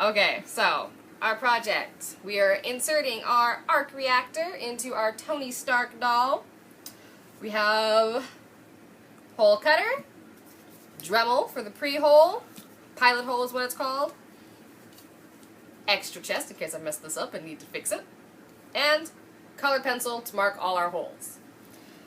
Okay, so our project. We are inserting our arc reactor into our Tony Stark doll. We have hole cutter, Dremel for the pre-hole, pilot hole is what it's called, extra chest in case I messed this up and need to fix it, and color pencil to mark all our holes.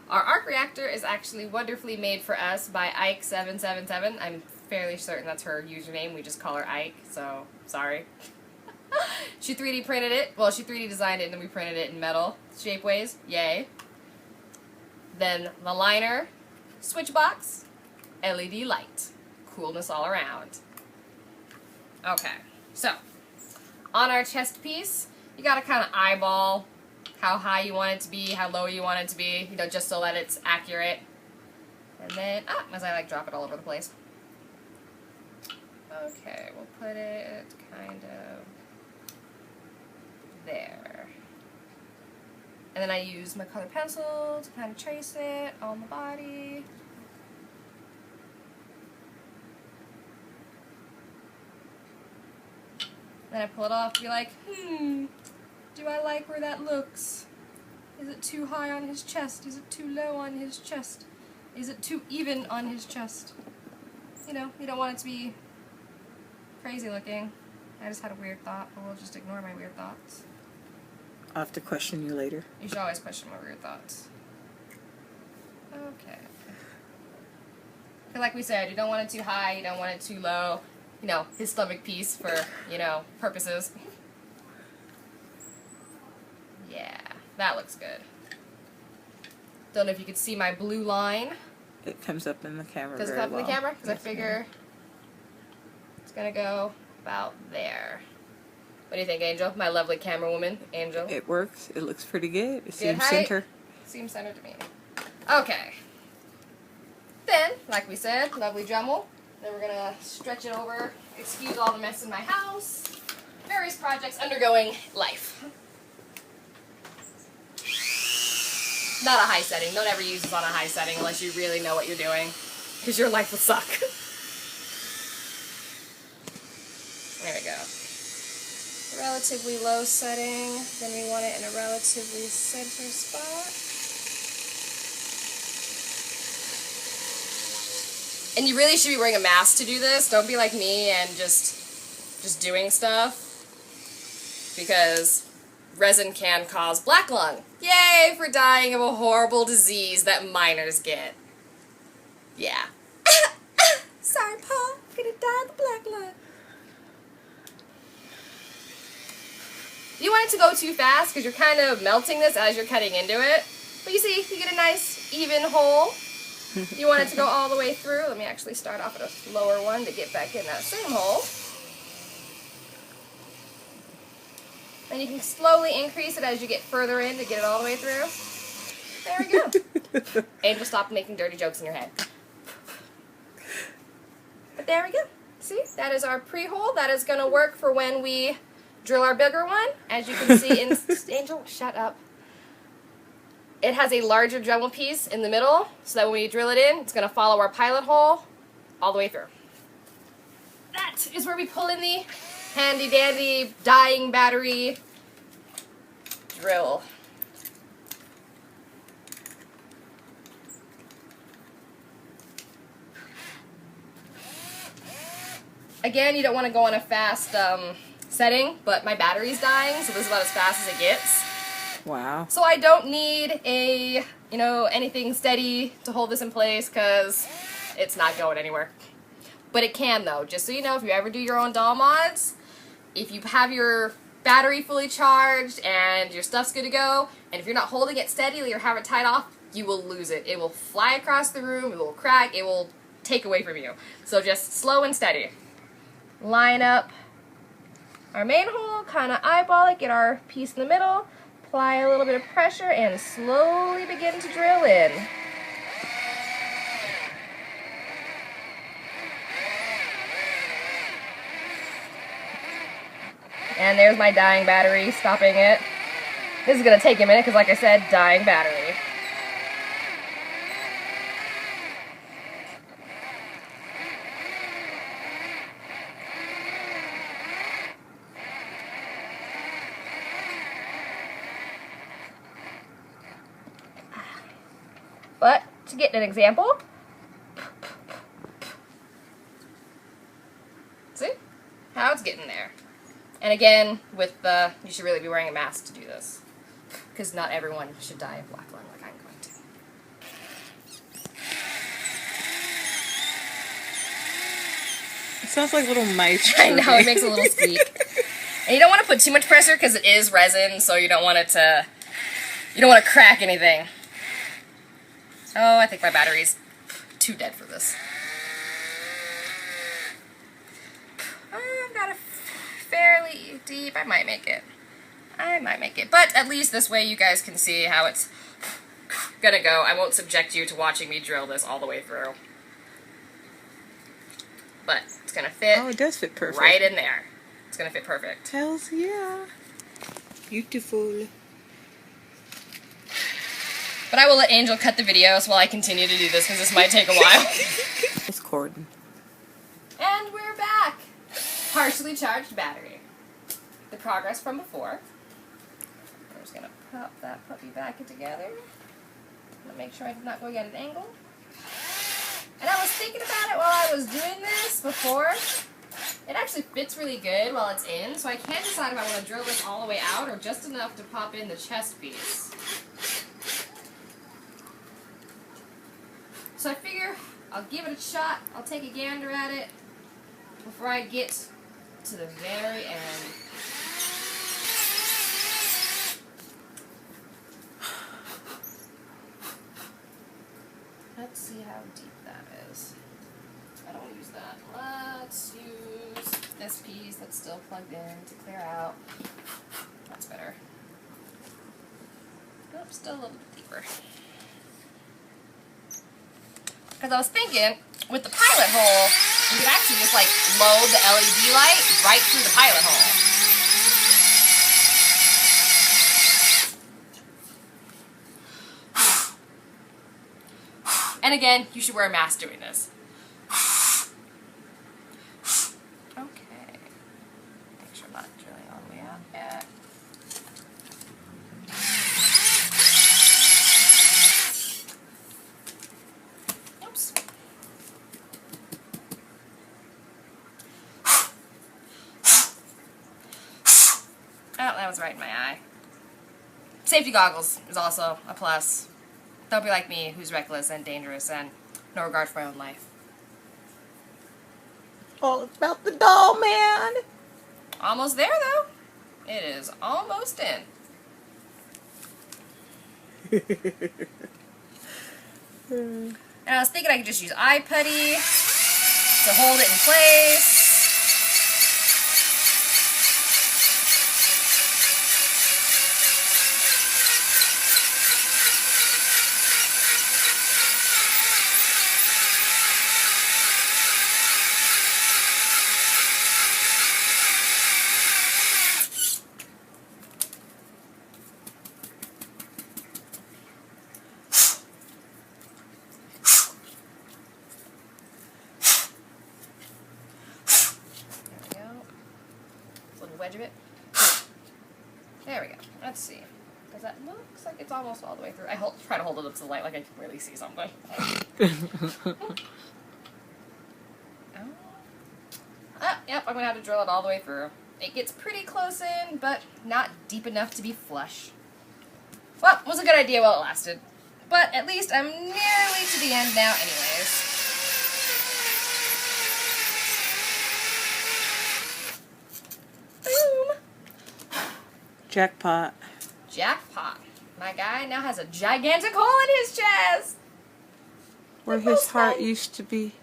Our arc reactor is actually wonderfully made for us by Ike777. I'm fairly certain that's her username. We just call her Ike, so sorry. She 3D printed it. Well, she 3D designed it and then we printed it in metal shapeways. Yay. Then the liner, switch box, LED light. Coolness all around. Okay, so on our chest piece, you gotta kind of eyeball how high you want it to be, how low you want it to be, you know, just so that it's accurate. And then, as I like drop it all over the place. Okay, we'll put it kind of there. And then I use my color pencil to kind of trace it on the body. Then I pull it off and be like, do I like where that looks? Is it too high on his chest? Is it too low on his chest? Is it too even on his chest? You know, you don't want it to be crazy looking. I just had a weird thought, but we'll just ignore my weird thoughts. I'll have to question you later. You should always question my weird thoughts. Okay. Like we said, you don't want it too high, you don't want it too low. You know, his stomach piece for, you know, purposes. Yeah, that looks good. Don't know if you could see my blue line. It comes up in the camera Does it very come up in the well. camera? Because I figure it's going to go about there. What do you think, Angel? My lovely camera woman, Angel. It works. It looks pretty good. It Good seems height. center. Seems centered to me. Okay. Then, like we said, lovely Dremel. Then we're going to stretch it over. Excuse all the mess in my house. Various projects undergoing life. Not a high setting. Don't ever use this on a high setting unless you really know what you're doing. Because your life will suck. There we go. Relatively low setting. Then we want it in a relatively center spot. And you really should be wearing a mask to do this. Don't be like me and just doing stuff. Because resin can cause black lung. Yay for dying of a horrible disease that minors get. Yeah. Sorry, Paul. I'm gonna die of the black lung. You want it to go too fast because you're kind of melting this as you're cutting into it. But you see, you get a nice even hole. You want it to go all the way through. Let me actually start off at a lower one to get back in that same hole. And you can slowly increase it as you get further in to get it all the way through. There we go. Angel, stop making dirty jokes in your head. But there we go. See, that is our pre-hole. That is going to work for when we drill our bigger one. As you can see in... Angel, shut up. It has a larger Dremel piece in the middle, so that when we drill it in, it's going to follow our pilot hole all the way through. That is where we pull in the handy-dandy dying battery drill. Again, you don't want to go on a fast setting, but my battery's dying, so this is about as fast as it gets. Wow. So I don't need a, you know, anything steady to hold this in place because it's not going anywhere. But it can though, just so you know, if you ever do your own doll mods, if you have your battery fully charged and your stuff's good to go, and if you're not holding it steadily or have it tied off, you will lose it. It will fly across the room, it will crack, it will take away from you. So just slow and steady. Line up our main hole, kind of eyeball it, get our piece in the middle, apply a little bit of pressure, and slowly begin to drill in. And there's my dying battery, stopping it. This is going to take a minute because, like I said, dying battery. But to get an example, see how it's getting there. And again, with the, you should really be wearing a mask to do this, because not everyone should die of black lung like I'm going to. It sounds like little mice. I know, it makes a little squeak. And you don't want to put too much pressure because it is resin, so you don't want it to, you don't want to crack anything. Oh, I think my battery's too dead for this. I've got a fairly deep, I might make it. But at least this way you guys can see how it's gonna go. I won't subject you to watching me drill this all the way through. But it's gonna fit. Oh, it does fit perfect. Right in there. It's gonna fit perfect. Hells yeah. Beautiful. But I will let Angel cut the videos while I continue to do this because this might take a while. It's cordon. And we're back. Partially charged battery. The progress from before. I'm just gonna pop that puppy back together. I'm gonna make sure I'm not going at an angle. And I was thinking about it while I was doing this before. It actually fits really good while it's in, so I can't decide if I want to drill this all the way out or just enough to pop in the chest piece. So I figure I'll give it a shot. I'll take a gander at it before I get to the very end. Let's see how deep that is. I don't use that. Let's use this piece that's still plugged in to clear out. That's better. Nope, still a little bit deeper. Because I was thinking, with the pilot hole, you could actually just like load the LED light right through the pilot hole. And again, you should wear a mask doing this. Okay. Make sure I'm not drilling all the way out yet. Oops. Oh, that was right in my eye. Safety goggles is also a plus. Don't be like me, who's reckless and dangerous and no regard for my own life. All about the doll, man. Almost there, though. It is almost in. And I was thinking I could just use eye putty to hold it in place. Wedge of it. There we go. Let's see. Does that looks like it's almost all the way through? I try to hold it up to the light like I can really see something. Yep, I'm gonna have to drill it all the way through. It gets pretty close in, but not deep enough to be flush. Well, it was a good idea while it lasted. But at least I'm nearly to the end now anyways. Jackpot. Jackpot. My guy now has a gigantic hole in his chest. Where his heart used to be.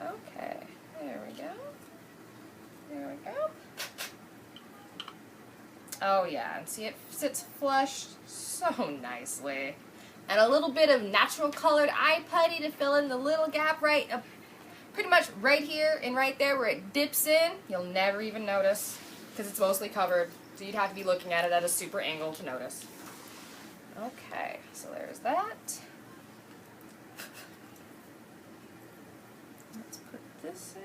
Okay. There we go. There we go. Oh yeah, and see it sits flush so nicely. And a little bit of natural colored eye putty to fill in the little gap right, pretty much right here and right there where it dips in. You'll never even notice because it's mostly covered. So you'd have to be looking at it at a super angle to notice. Okay, so there's that. Let's put this in.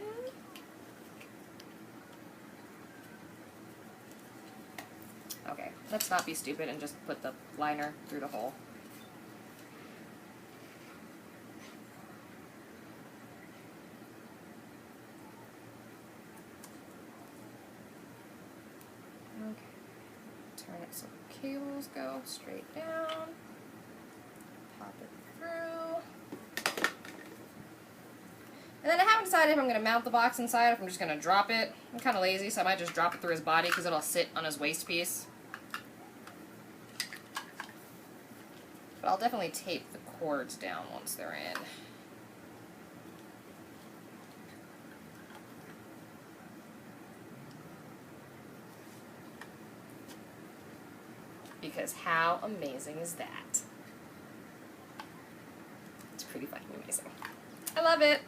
Okay, let's not be stupid and just put the liner through the hole. cables go straight down. Pop it through. And then I haven't decided if I'm going to mount the box inside or if I'm just going to drop it. I'm kind of lazy, so I might just drop it through his body because it'll sit on his waist piece. But I'll definitely tape the cords down once they're in. Because how amazing is that? It's pretty fucking amazing. I love it.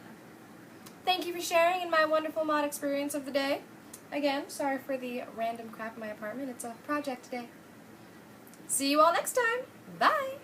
Thank you for sharing in my wonderful mod experience of the day. Again, sorry for the random crap in my apartment. It's a project day. See you all next time. Bye!